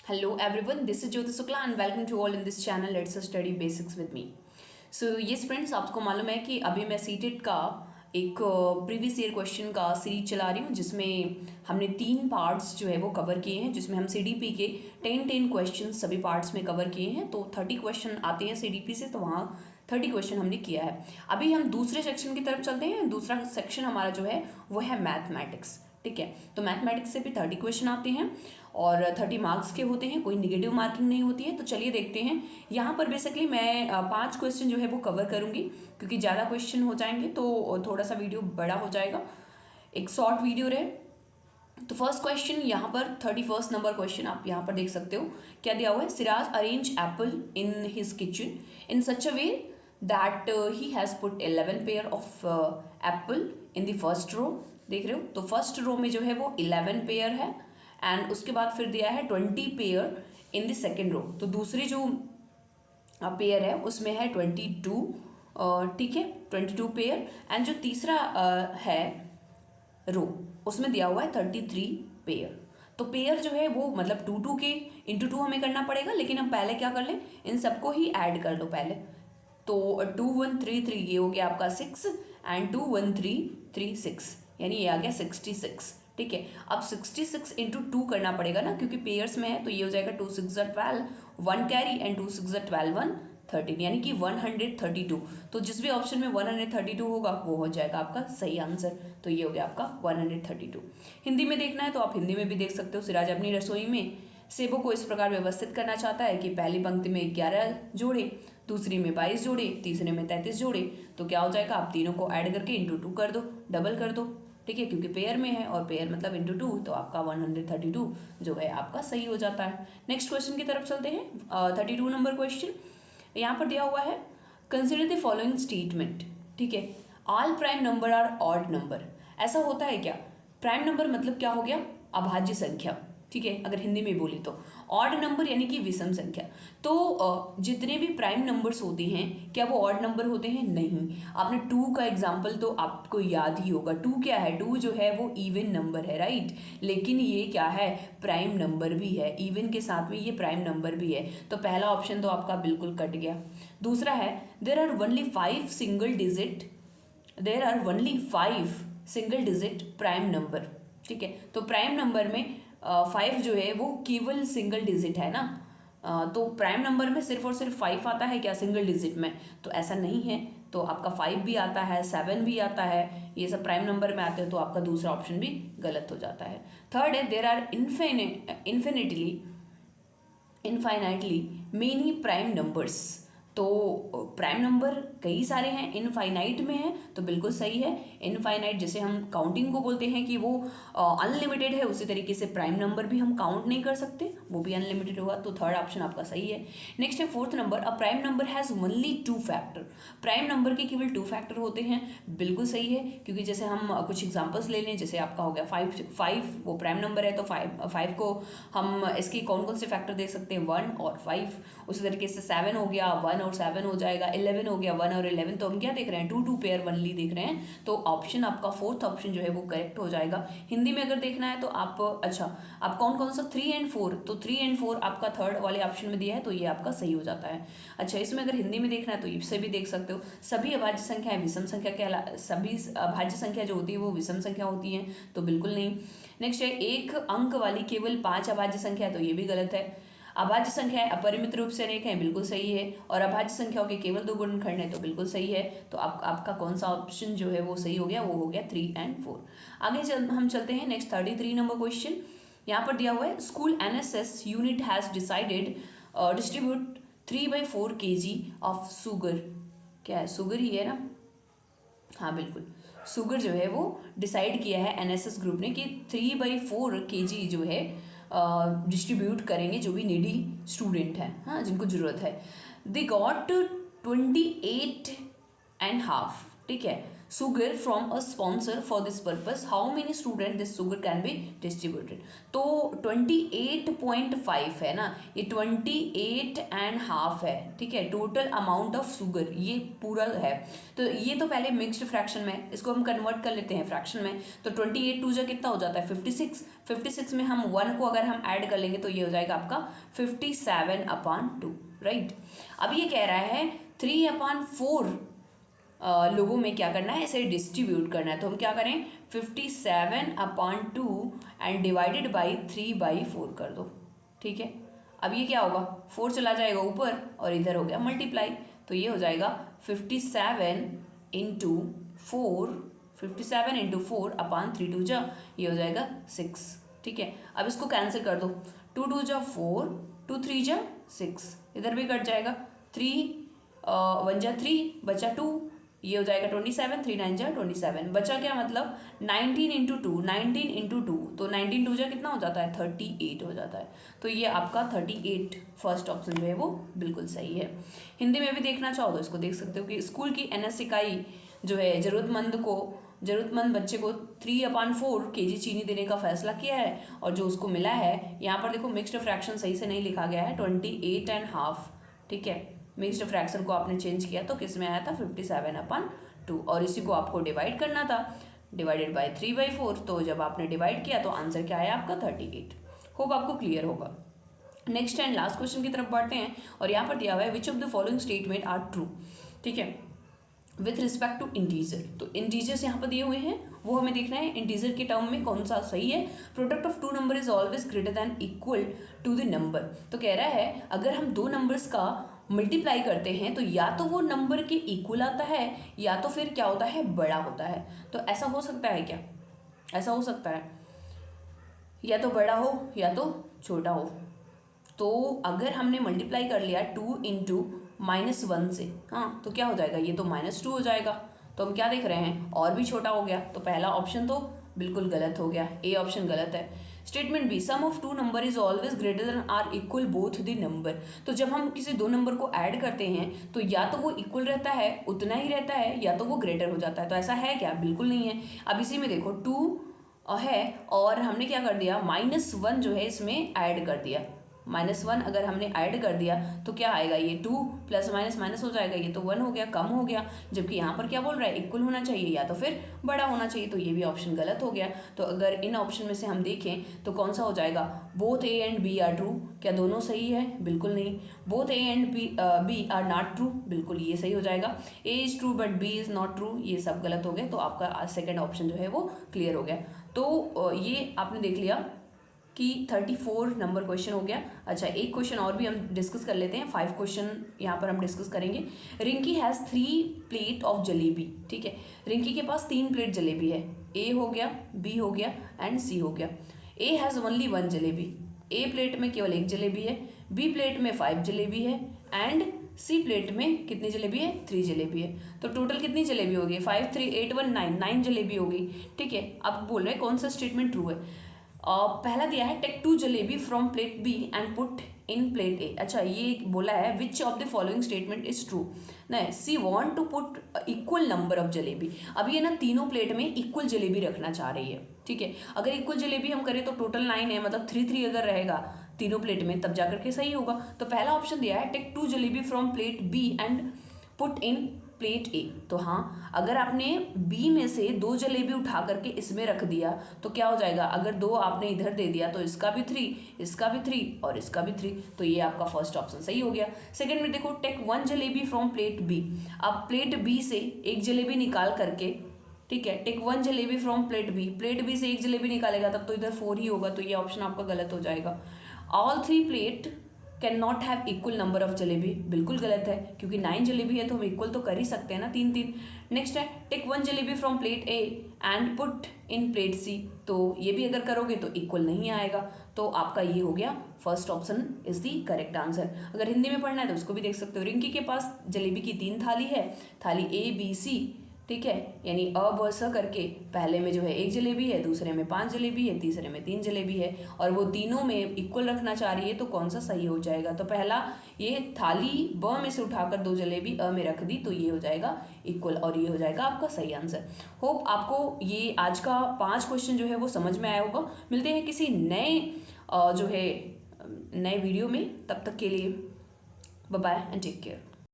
Hello everyone, this is Jyoti Sukla and welcome to all in this channel Let's Study Basics with me. So yes friends, आपको मालूम है कि अभी मैं CTET का एक प्रीवियस ईयर क्वेश्चन का सीरीज चला रही हूँ जिसमें हमने 3 पार्ट्स जो है वो कवर किए हैं, जिसमें हम सीडीपी के 10 क्वेश्चन सभी पार्ट्स में कवर किए हैं। तो 30 क्वेश्चन आते हैं सीडीपी से, तो वहाँ 30 क्वेश्चन हमने किया है। अभी हम दूसरे सेक्शन की तरफ चलते हैं। दूसरा सेक्शन हमारा जो है वो है मैथमेटिक्स। ठीक है, तो मैथमेटिक्स से भी 30 क्वेश्चन आते हैं और 30 मार्क्स के होते हैं, कोई निगेटिव मार्किंग नहीं होती है। तो चलिए देखते हैं। यहाँ पर बेसिकली मैं 5 क्वेश्चन जो है वो कवर करूँगी, क्योंकि ज़्यादा क्वेश्चन हो जाएंगे तो थोड़ा सा वीडियो बड़ा हो जाएगा, एक शॉर्ट वीडियो रहे। तो फर्स्ट क्वेश्चन यहाँ पर 31 नंबर क्वेश्चन आप यहाँ पर देख सकते हो। क्या दिया हुआ है? Siraj arrange apple in his kitchen in such a way that he has put 11 pair of apple in the first row. देख रहे हो, तो फर्स्ट रो में जो है वो 11 पेयर है एंड उसके बाद फिर दिया है 20 pair in the second row. तो दूसरी जो पेयर है उसमें है 22, ठीक है, 22 पेयर। एंड जो तीसरा है रो, उसमें दिया हुआ है 33 पेयर। तो पेयर जो है वो मतलब 2 के इंटू 2 हमें करना पड़ेगा, लेकिन हम पहले क्या कर लें, इन सबको ही ऐड कर लो पहले। तो 2133 ये हो गया आपका 6 एंड 21336, यानी ये आ गया 66। ठीक है, अब 66 इंटू 2 करना पड़ेगा ना, क्योंकि पेयर्स में है। तो ये हो जाएगा 2 6 12, 1 कैरी एंड 2 6 12 1 13, यानी कि 132। तो जिस भी ऑप्शन में 132 होगा वो हो जाएगा आपका सही आंसर। तो ये हो गया आपका 132। हिंदी में देखना है तो आप हिंदी में भी देख सकते हो। सिराज अपनी रसोई में सेबों को इस प्रकार व्यवस्थित करना चाहता है कि पहली पंक्ति में 11 जोड़े, दूसरी में 22 जोड़े, तीसरे में 33 जोड़े। तो क्या हो जाएगा, आप तीनों को ऐड करके इंटू 2 कर दो, डबल कर दो। ठीक है, क्योंकि पेयर में है और पेयर मतलब इंटू 2, तो आपका 132 जो है आपका सही हो जाता है। नेक्स्ट क्वेश्चन की तरफ चलते हैं। 32 नंबर क्वेश्चन यहाँ पर दिया हुआ है, कंसिडर द फॉलोइंग स्टेटमेंट। ठीक है, all prime number are odd number. ऐसा होता है क्या? प्राइम नंबर मतलब क्या हो गया? अभाज्य संख्या। ठीक है, अगर हिंदी में बोली तो ऑड नंबर यानी कि विषम संख्या। तो जितने भी प्राइम नंबर्स होते हैं क्या वो ऑड नंबर होते हैं? नहीं। आपने 2 का एग्जाम्पल तो आपको याद ही होगा। 2 क्या है? 2 जो है वो इवन नंबर है, राइट। लेकिन ये क्या है? प्राइम नंबर भी है, इवन के साथ में ये प्राइम नंबर भी है। तो पहला ऑप्शन तो आपका बिल्कुल कट गया। दूसरा है, there are only 5 single digit, there are only 5 single digit prime number. ठीक है, तो प्राइम नंबर में 5 जो है वो केवल सिंगल डिजिट है ना। तो प्राइम नंबर में सिर्फ और सिर्फ 5 आता है क्या सिंगल डिजिट में? तो ऐसा नहीं है। तो आपका 5 भी आता है, 7 भी आता है, ये सब प्राइम नंबर में आते हैं। तो आपका दूसरा ऑप्शन भी गलत हो जाता है। थर्ड है, there are infinitely many prime numbers. तो प्राइम नंबर कई सारे हैं, इनफाइनाइट में है, तो बिल्कुल सही है। इनफाइनाइट जैसे हम काउंटिंग को बोलते हैं कि वो अनलिमिटेड है, उसी तरीके से प्राइम नंबर भी हम काउंट नहीं कर सकते, वो भी अनलिमिटेड होगा। तो थर्ड ऑप्शन आपका सही है। नेक्स्ट है fourth number, a prime number has only 2 factor. Prime number के केवल 2 फैक्टर होते हैं, बिल्कुल सही है। क्योंकि जैसे हम कुछ एग्जाम्पल्स ले लें, जैसे आपका हो गया 5 वो प्राइम नंबर है, तो 5 को हम इसके कौन कौन से फैक्टर दे सकते हैं? 1 और 5। उसी तरीके से 7 हो गया, 1 और 7 हो जाएगा। 11 हो गया, 1 और 11। तो हम क्या देख रहे हैं? 2 पेयर वनली देख रहे हैं। तो ऑप्शन आपका फोर्थ ऑप्शन जो है वो करेक्ट हो जाएगा। हिंदी में अगर देखना है तो आप आप कौन कौन सा 3 एंड 4, तो 3 एंड 4 आपका थर्ड वाले ऑप्शन में दिया है, तो ये आपका सही हो जाता है। अच्छा, इसमें अगर हिंदी में देखना है तो इससे भी देख सकते हो। सभी अभाज्य संख्याएं विषम संख्या सभी अभाज्य संख्या जो होती है वो विषम संख्या होती है, तो बिल्कुल नहीं। नेक्स्ट है, एक अंक वाली केवल 5 अभाज्य संख्या है, तो ये भी गलत है। अभाज्य संख्याएं अपरिमित रूप से अनेक हैं, बिल्कुल सही है। और अभाज्य संख्याओं के केवल 2 गुणनखंड हैं, तो बिल्कुल सही है। तो आपका कौन सा ऑप्शन जो है वो सही हो गया? वो हो गया 3 एंड 4। आगे हम चलते हैं नेक्स्ट 33 नंबर क्वेश्चन। यहाँ पर दिया हुआ है, school NSS unit has decided distribute 3/4 kg of sugar. क्या है? शुगर ही है ना? हाँ बिल्कुल, शुगर जो है वो डिसाइड किया है एनएसएस ग्रुप ने कि 3/4 kg जो है डिस्ट्रीब्यूट करेंगे जो भी नीडी स्टूडेंट हैं, हाँ, जिनको ज़रूरत है। They got 28 and half. ठीक है, sugar from a sponsor for this purpose. How many student this sugar can be distributed? तो 28.5 है ना, ये 28.5 है, ठीक है, टोटल अमाउंट ऑफ शुगर ये पूरा है। तो ये तो पहले मिक्स्ड फ्रैक्शन में, इसको हम कन्वर्ट कर लेते हैं फ्रैक्शन में। तो 28 टू जा कितना हो जाता है 56, 56 में हम 1 को अगर हम ऐड कर लेंगे तो ये हो जाएगा आपका 57/2, राइट। अब ये कह रहा है 3/4 लोगों में क्या करना है, इसे डिस्ट्रीब्यूट करना है। तो हम क्या करें, 57/2 एंड डिवाइडेड बाई 3/4 कर दो, ठीक है। अब ये क्या होगा, 4 चला जाएगा ऊपर और इधर हो गया मल्टीप्लाई, तो ये हो जाएगा 57/4, 57/4 3 जा, ये हो जाएगा 6, ठीक है। अब इसको कैंसिल कर दो, 2 2 जा 4, 2 3 जा 6, इधर भी कट जाएगा, 3 1 जा 3, बचा 2, ये हो जाएगा 27, 3 9 जा 27, बचा क्या मतलब 19 इंटू 2, 19 इंटू 2, तो 19 2 जा कितना हो जाता है 38 हो जाता है। तो ये आपका 38 फर्स्ट ऑप्शन जो है वो बिल्कुल सही है। हिंदी में भी देखना चाहो तो इसको देख सकते हो कि स्कूल की एनएस इकाई जो है ज़रूरतमंद बच्चे को 3/4 kg चीनी देने का फैसला किया है, और जो उसको मिला है, यहाँ पर देखो मिक्स्ड फ्रैक्शन सही से नहीं लिखा गया है, 28.5, ठीक है। मिक्स्ड फ्रैक्शन को आपने चेंज किया तो किस में आया था 57/2, और इसी को आपको डिवाइड करना था, डिवाइडेड बाय 3/4, तो जब आपने डिवाइड किया तो आंसर क्या आया आपका 38। होप आपको क्लियर होगा। नेक्स्ट एंड लास्ट क्वेश्चन की तरफ बढ़ते हैं, और यहाँ पर दिया हुआ है which of the following statement are true, ठीक है, विथ रिस्पेक्ट टू इंटीजर। तो इंटीजर्स यहाँ पर दिए हुए हैं, वो हमें देखना है इंटीजर के टर्म में कौन सा सही है। Product of 2 number is always greater than equal to the number. तो कह रहा है अगर हम 2 नंबर्स का मल्टीप्लाई करते हैं तो या तो वो नंबर के इक्वल आता है, या तो फिर क्या होता है बड़ा होता है। तो ऐसा हो सकता है क्या, ऐसा हो सकता है या तो बड़ा हो या तो छोटा हो। तो अगर हमने मल्टीप्लाई कर लिया 2 इंटू -1 से, हाँ, तो क्या हो जाएगा, ये तो -2 हो जाएगा। तो हम क्या देख रहे हैं, और भी छोटा हो गया, तो पहला ऑप्शन तो बिल्कुल गलत हो गया, ए ऑप्शन गलत है। Statement B, sum of 2 number is always greater than or equal both the number. तो जब हम किसी 2 नंबर को ऐड करते हैं तो या तो वो इक्वल रहता है, उतना ही रहता है, या तो वो ग्रेटर हो जाता है। तो ऐसा है क्या, बिल्कुल नहीं है। अब इसी में देखो 2 है और हमने क्या कर दिया, -1 जो है इसमें ऐड कर दिया, -1 अगर हमने ऐड कर दिया तो क्या आएगा, ये 2 प्लस माइनस माइनस हो जाएगा, ये तो 1 हो गया, कम हो गया। जबकि यहाँ पर क्या बोल रहा है, इक्वल होना चाहिए या तो फिर बड़ा होना चाहिए, तो ये भी ऑप्शन गलत हो गया। तो अगर इन ऑप्शन में से हम देखें तो कौन सा हो जाएगा, both A and B are true, क्या दोनों सही है, बिल्कुल नहीं। Both A and B are not true, बिल्कुल ये सही हो जाएगा। A is true but B is not true, ये सब गलत हो गए। तो आपका सेकेंड ऑप्शन जो है वो क्लियर हो गया। तो ये आपने देख लिया कि 34 नंबर क्वेश्चन हो गया। अच्छा, एक क्वेश्चन और भी हम डिस्कस कर लेते हैं, 5 क्वेश्चन यहाँ पर हम डिस्कस करेंगे। Rinki has 3 plate of jalebi, ठीक है, रिंकी के पास 3 प्लेट जलेबी है, ए हो गया, बी हो गया एंड सी हो गया। A has only 1 jalebi, A plate में केवल 1 जलेबी है, बी प्लेट में 5 जलेबी है एंड सी प्लेट में कितनी जलेबी है, 3 जलेबी है। तो टोटल कितनी जलेबी होगी, 5 3 8 1 9, 9 जलेबी हो गई, ठीक है। अब बोल रहे हैं कौन सा स्टेटमेंट ट्रू है। पहला दिया है take 2 jalebi from plate B and put in plate A. अच्छा, ये बोला है which of the following statement is true. नहीं, see want to put equal number of jalebi. अब ये ना तीनों प्लेट में इक्वल जलेबी रखना चाह रही है, ठीक है। अगर इक्वल जलेबी हम करें तो टोटल 9 है, मतलब 3 3 अगर रहेगा तीनों प्लेट में तब जाकर के सही होगा। तो पहला ऑप्शन दिया है take 2 jalebi from plate B and put in plate A. तो हाँ, अगर आपने बी में से 2 जलेबी उठा करके इसमें रख दिया तो क्या हो जाएगा, अगर 2 आपने इधर दे दिया तो इसका भी 3, इसका भी 3 और इसका भी 3, तो ये आपका फर्स्ट ऑप्शन सही हो गया। सेकंड में देखो take 1 jalebi from plate B. अब प्लेट बी से 1 जलेबी निकाल करके, ठीक है, take 1 jalebi from plate B से 1 जलेबी निकालेगा तब तो इधर 4 ही होगा, तो ये ऑप्शन आपका गलत हो जाएगा। All 3 plate can not have equal number of jalebi, बिल्कुल गलत है, क्योंकि 9 जलेबी है तो हम इक्वल तो कर ही सकते हैं ना, 3 3। नेक्स्ट है take 1 jalebi from plate A and put in plate C. तो ये भी अगर करोगे तो इक्वल नहीं आएगा, तो आपका ये हो गया first option is the correct answer. अगर हिंदी में पढ़ना है तो उसको भी देख सकते हो। रिंकी के पास जलेबी की 3 थाली है, थाली ए बी सी, ठीक है, यानी अ ब स करके पहले में जो है 1 जलेबी है, दूसरे में 5 जलेबी है, तीसरे में 3 जलेबी है, और वो तीनों में इक्वल रखना चाह रही है, तो कौन सा सही हो जाएगा? तो पहला, ये थाली ब में से उठाकर 2 जलेबी अ में रख दी, तो ये हो जाएगा इक्वल, और ये हो जाएगा आपका सही आंसर। होप आपको ये आज का 5 क्वेश्चन जो है वो समझ में आया होगा। मिलते हैं किसी नए जो है नए वीडियो में, तब तक के लिए bye bye and take care.